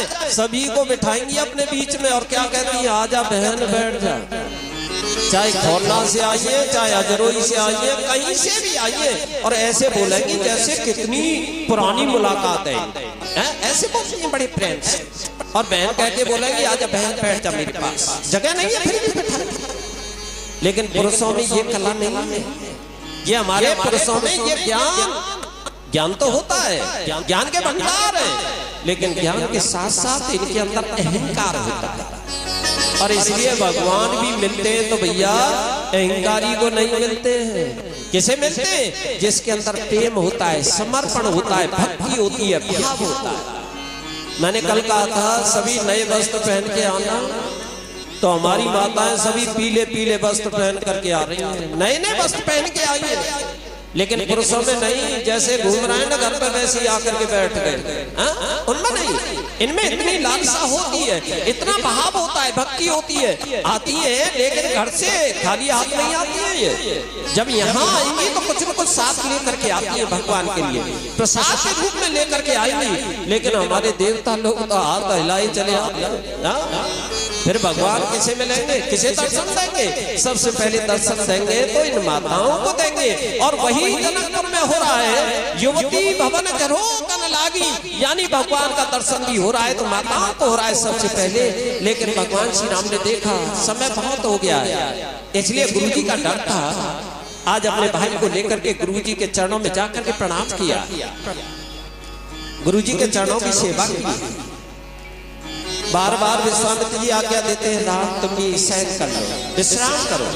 जाए सभी को बिठाएंगी अपने बीच में और क्या कहती है, आजा बहन बैठ जा। चाहे खौरना से आइए, चाहे अजरोई से आइए, कहीं से भी आइए, और ऐसे बोलेंगी जैसे कितनी पुरानी मुलाकात है, ऐसे बोलती है बड़े प्रेम से। और बहन कह के बोलेंगी आजा बहन बैठ जा मेरे पास, जगह नहीं है फिर भी बैठा। लेकिन पुरुषों में ये कला नहीं है, ये हमारे पुरुषों में ये ज्ञान तो होता है, ज्ञान के भंडार है, लेकिन ज्ञान के साथ साथ इनके अंदर अहंकार होता है। और इसलिए भगवान भी मिलते हैं तो भैया अहंकारी को नहीं मिलते हैं। किसे मिलते हैं? जिसके अंदर प्रेम होता है, समर्पण होता है, भक्ति होती है, भाव होता है। मैंने कल कहा था सभी नए वस्त्र पहन के आना, तो हमारी माताएं सभी पीले पीले वस्त्र पहन करके आ रही हैं, नए नए वस्त्र पहन के आई है। लेकिन पुरुषों में नहीं, जैसे घूम रहे हैं ना घर पर वैसे ही आकर के बैठ गए, उनमें नहीं। इनमें इतनी लालसा होती है, इतना भाव होता है, भक्ति होती है, आती है, लेकिन घर से खाली हाथ नहीं आती है। ये जब यहाँ आएंगी तो कुछ न कुछ साथ लेकर के आती है, भगवान के लिए प्रसाद के रूप में लेकर के आएंगी। लेकिन हमारे देवता लोग तो हाथ हिलाए चले आते। फिर भगवान किसे मिलेंगे, किसे दर्शन देंगे? सबसे पहले दर्शन देंगे तो इन माताओं को देंगे। और वही जनकपुर में हो रहा है, युवती भवन करो कन लागी, यानी भगवान का दर्शन भी हो रहा है तो माताओं को हो रहा है सबसे पहले। लेकिन भगवान श्री राम ने देखा समय बहुत हो गया है, इसलिए गुरुजी का डर था। आज अपने भाई को लेकर के गुरुजी के चरणों में जाकर के प्रणाम किया, गुरुजी के चरणों की सेवा की। बार बार विश्वामित्र जी आज्ञा देते हैं, राम तुम भी शयन कर लो, विश्राम करो।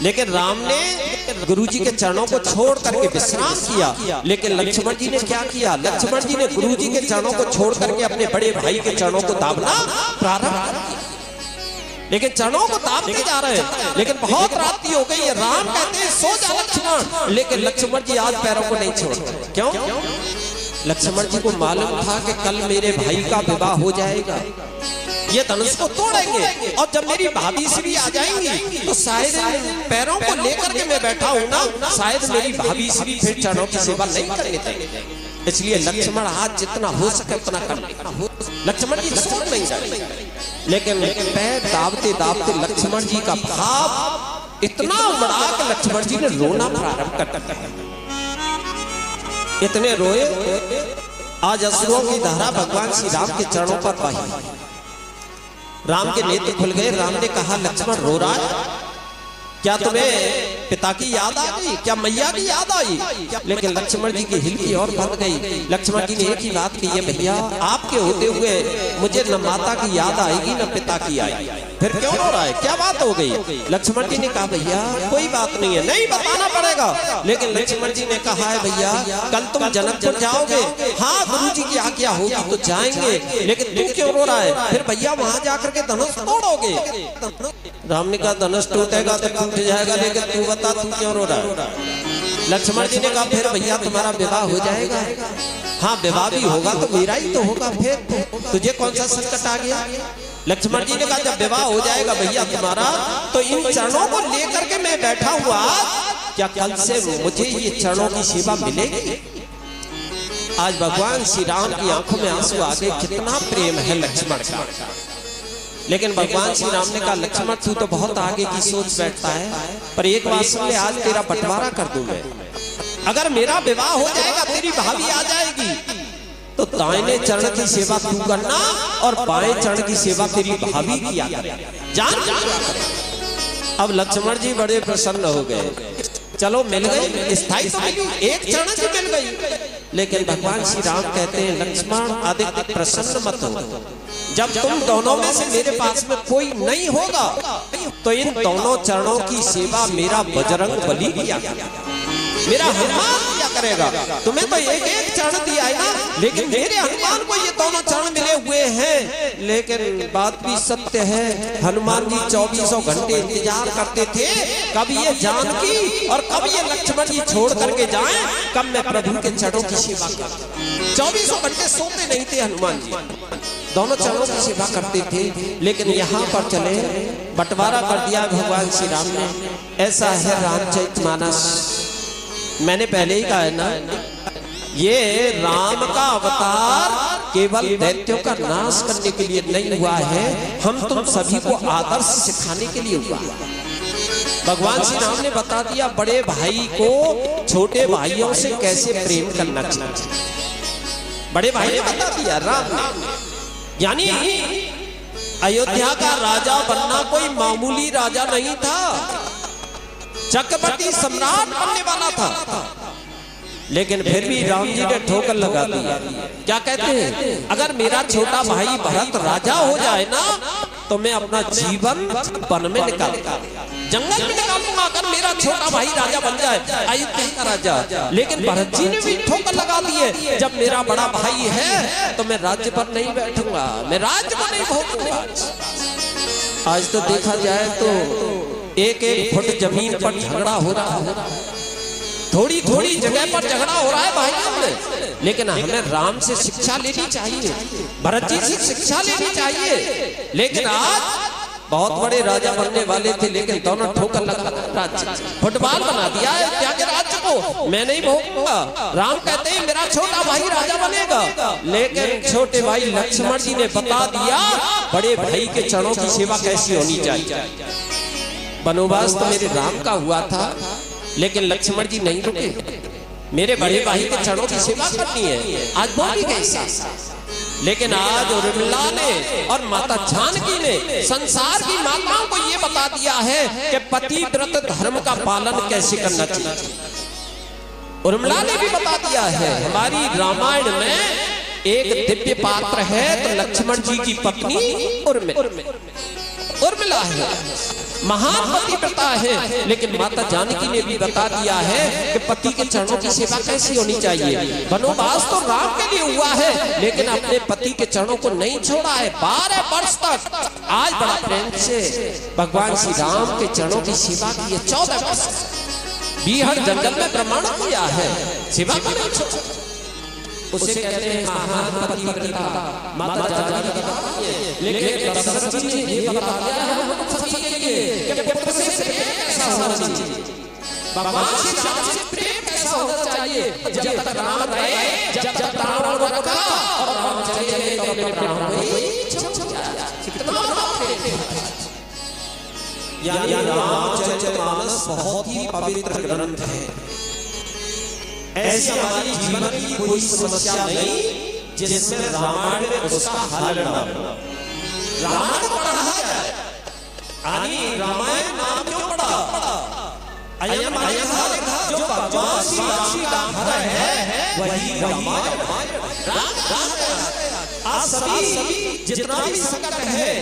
लेकिन राम ने गुरुजी के चरणों को छोड़ करके विश्राम किया। लेकिन लक्ष्मण जी ने क्या किया? लक्ष्मण जी ने गुरुजी के चरणों को छोड़ करके अपने बड़े भाई के चरणों को दाबना प्रारंभ कर दिया। लेकिन चरणों को दाबते जा रहे हैं, लेकिन बहुत रात्रि हो गई है। राम कहते हैं सो जा लक्ष्मण, लेकिन लक्ष्मण जी आज पैरों को नहीं छोड़ते। क्यों? लक्ष्मण जी को मालूम था कि कल मेरे भाई का विवाह हो जाएगा, ये धनुष को तोड़ेंगे, और जब मेरी भाभी श्री आ जाएंगी तो शायद पैरों को लेकर के मैं बैठा हूं ना, शायद मेरी भाभी श्री फिर चरणों की सेवा नहीं करने देंगे। इसलिए लक्ष्मण आज जितना हो सके उतना करने। लक्ष्मण जी छोड़ नहीं जाए, लेकिन पैर दाबते दाबते लक्ष्मण जी का भाव इतना उमड़ा कि लक्ष्मण जी ने रोना प्रारंभ कर दिया। इतने रोए, आज अश्रुओं की धारा भगवान श्री राम के चरणों पर बही। राम के नेत्र खुल गए। राम ने कहा लक्ष्मण रो रहा है, क्या तुम्हें पिता की याद आ गई, क्या मैया की याद आई? लेकिन लक्ष्मण जी की हिलकी और बढ़ गई। लक्ष्मण जी ने एक ही बात की है, भैया आपके होते हुए मुझे न माता की याद आएगी न पिता की आएगी, फिर क्यों रो रहा है, क्या बात हो गई? लक्ष्मण जी ने कहा भैया कोई बात नहीं है, नहीं बताना पड़ेगा। लेकिन लक्ष्मण जी ने कहा है भैया कल तुम जनकपुर जाओगे, हाँ गुरु जी की आज्ञा होगी तो जाएंगे, लेकिन तू क्यों रो रहा है? फिर भैया वहां जाकर के धनुष तोड़ोगे। राम ने कहा धनुष टूटेगा तो टूट जाएगा, लेकिन तू बता तू क्यों रो रहा है? लक्ष्मण जी ने कहा फिर भैया तुम्हारा विवाह हो जाएगा। हाँ विवाह भी होगा तो मेरा ही तो होगा, फिर तुझे कौन सा संकट आ गया? लक्ष्मण जी ने कहा जब विवाह हो जाएगा भैया तुम्हारा, तो इन चरणों को लेकर के मैं बैठा हुआ, क्या कल से मुझे ये चरणों की सेवा मिलेगी? आज भगवान श्री राम की आंखों में आंसू आ गए, कितना प्रेम है लक्ष्मण का। लेकिन भगवान श्री राम ने कहा लक्ष्मण तू तो बहुत आगे की सोच बैठता है, पर एक बात सुन ले, आज तेरा बंटवारा कर दूं मैं। अगर मेरा विवाह हो जाएगा, तेरी भाभी आ जाएगी, तो दाहिने चरण की सेवा तू करना और बाएं चरण की सेवा तेरी भाभी किया करेगी। जान। अब लक्ष्मण जी बड़े प्रसन्न हो गए, चलो मिल गई, स्थायी तो मिली, एक चरण से मिल गई। लेकिन भगवान श्री राम कहते हैं लक्ष्मण अधिक प्रसन्न मत हो, जब तुम दोनों में से मेरे पास में कोई नहीं होगा तो इन दोनों चरणों की सेवा मेरा बजरंग बली किया करेगा, मेरा हनुमान क्या करेगा। तुम्हें तो एक एक चरण दिया है ना, लेकिन मेरे हनुमान को ये दोनों चरण मिले हुए हैं। लेकिन बात भी सत्य है, हनुमान जी 24 घंटे इंतजार करते थे कब ये जानकी और कब ये लक्ष्मण जी छोड़ करके जाएं, कब मैं प्रभु के चरणों की सेवा करूं। 24 घंटे सोते नहीं थे हनुमान जी, दोनों चरणों की सेवा करते थे। लेकिन यहाँ पर चले बंटवारा कर दिया भगवान श्री राम ने। ऐसा है रामचरितमानस, मैंने पहले ही कहा है ना, ये राम का अवतार केवल दैत्यों का नाश करने के लिए नहीं हुआ है, हम तुम सभी को आदर्श सिखाने के लिए हुआ। भगवान श्री राम ने बता दिया बड़े भाई को छोटे भाइयों से कैसे प्रेम करना चाहिए। बड़े भाई ने बता दिया राम, यानी अयोध्या का राजा बनना कोई मामूली राजा नहीं था, चक्रवर्ती सम्राट बनने वाला था। लेकिन फिर भी राम जी ने ठोकर लगा दी। क्या कहते हैं, अगर मेरा छोटा भाई भरत राजा हो जाए ना तो मैं अपना जीवन वन में निकालूंगा, जंगल में निकालूंगा, अगर मेरा छोटा भाई राजा बन जाए, अयोध्या का राजा। लेकिन भरत जी ने भी ठोकर लगा दी है, जब मेरा बड़ा भाई है तो मैं राज्य पर नहीं बैठूंगा, मैं राज्य को नहीं भोगूंगा। आज तो देखा जाए तो एक एक फुट जमीन पर झगड़ा हो रहा है, थोड़ी थोड़ी जगह पर झगड़ा हो रहा है भाइयों में। लेकिन हमें राम से शिक्षा लेनी चाहिए, भरत जी से शिक्षा लेनी चाहिए। लेकिन आज बहुत बड़े राजा बनने वाले थे, लेकिन दोनों ठोकर लगा राज्य फुटबॉल बना दिया है क्या के राज्य को, मैं नहीं भोगूंगा। राम कहते हैं मेरा छोटा भाई राजा बनेगा, लेकिन छोटे भाई लक्ष्मण जी ने बता दिया बड़े भाई के चरणों की सेवा कैसी होनी चाहिए। वनवास तो मेरे राम का हुआ था, लेकिन लक्ष्मण जी नहीं रुके, मेरे बड़े भाई के चरणों की सेवा करनी है। आज बोली कैसा, लेकिन आज उर्मिला ने और माता जानकी ने संसार की माताओं को ये बता दिया है कि पतिव्रत धर्म का पालन कैसे करना चाहिए। उर्मिला ने भी बता दिया है। हमारी रामायण में एक दिव्य पात्र है तो लक्ष्मण जी की पत्नी उर्मिला है, महान पतिव्रता है। लेकिन माता जानकी ने भी बता दिया है कि पति के चरणों की सेवा कैसी होनी चाहिए। वनवास तो राम के लिए हुआ है, लेकिन अपने पति के चरणों को नहीं छोड़ा है 12 वर्ष तक। आज बड़ा प्रेम से भगवान श्री राम के चरणों की सेवा की है। 14 वर्ष बीहड़ जंगल में प्रमाण किया है, सेवा को नहीं छोड़ा। उसे कहते हैं महान पतिव्रता माता जानकी। लेकिन दशरथ जी ने ये बता दिया है कि पुत्र से प्रेम कैसा होना चाहिए, भगवान श्री राम से प्रेम कैसा होना चाहिए। जब तक राम रहे, जब तक रावण को रखा और राम चले गए तो अपने प्राण वही छोड़ दिया। कितना प्रेम, यानी रामचरितमानस बहुत ही पवित्र ग्रंथ है। ऐसी हमारी जीवन की कोई समस्या नहीं जिसमें रामायण में उसका हल न हो। रामायण पढ़ा है, रामायण नाम क्यों पढ़ा? अयम जो भगवान श्री राम है वही रामायण। आज सभी जितना भी संकट है,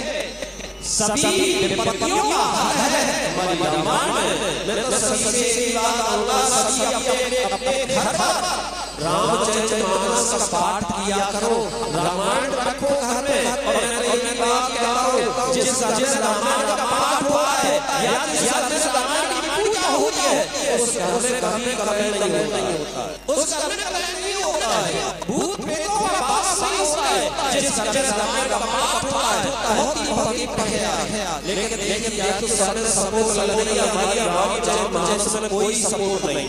सभी विपत्तियों का हल है हमारी रामायण में। मैं तो सभी से बात करूंगा, सभी अपने घर पर रामचरितमानस का पाठ किया करो, रामायण रखो घर में। और मैं एक बात कहता हूं, जिस रामायण का पाठ हुआ है या जिस रामायण की पूजा होती है, उस घर में कभी कलह नहीं होता, उस घर में कलह नहीं होता है, भूत प्रेतों का वास नहीं होता है। जिस घर में रामायण का पाठ हुआ है बहुत ही पवित्र है। लेकिन या तो सारे सपोर्ट लड़ने हमारी रामचरितमानस में कोई सपोर्ट नहीं।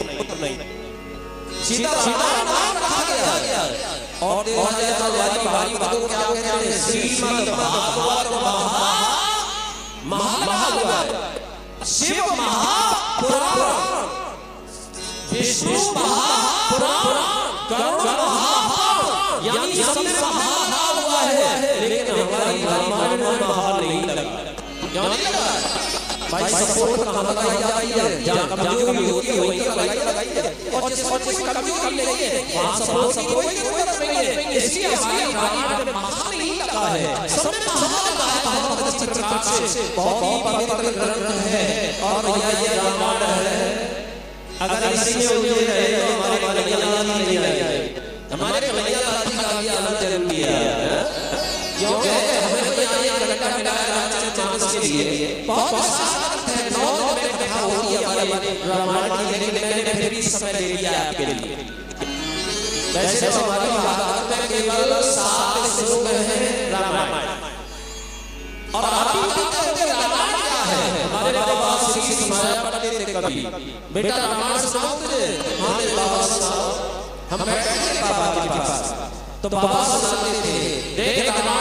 सीता राम नाम रखा गया और देखा जाए तो हमारी बातों को क्या कहते हैं, श्रीमद् भागवत महापुराण, शिव महापुराण, विष्णु महापुराण, गरुड़ महापुराण, यानी सब में महा हुआ है। लेकिन हमारी रामायण में महा नहीं लगा। क्यों नहीं लगा? भाई सपोर्ट कहां लगाई जाती है, जहां कमजोरी होती है वहीं लगाई है, और जिस पर कोई कमजोरी नहीं है वहां सपोर्ट की कोई जरूरत नहीं है। इसलिए हमारी रामायण में महा नहीं लगा है, सब में महा लगा है। बहुत अच्छी प्रकार से बहुत ही पवित्र ग्रंथ है और यह रामायण है। अगर इसी में उलझे रहे तो हमारे कन्हैया नहीं आएंगे। हमारे कन्हैया दादी का भी आना जरूरी है, क्योंकि हमें कन्हैया घंटा मिला है रामचरितमानस के लिए। बहुत आसान है, 9 में कथा होगी हमारे रामायण की, लेकिन मैंने फिर भी समय दे दिया आपके लिए। वैसे तो हमारे भारत में केवल 7 श्लोक हैं रामायण, और आप भी जानते हो कि रामायण क्या है। हमारे बाबा श्री सुनाया पढ़ते थे कभी, बेटा रामायण सुनाओ तुझे। हमारे बाबा हम बैठे थे बाबा के पास, तो बाबा सुनाते थे, देख रामा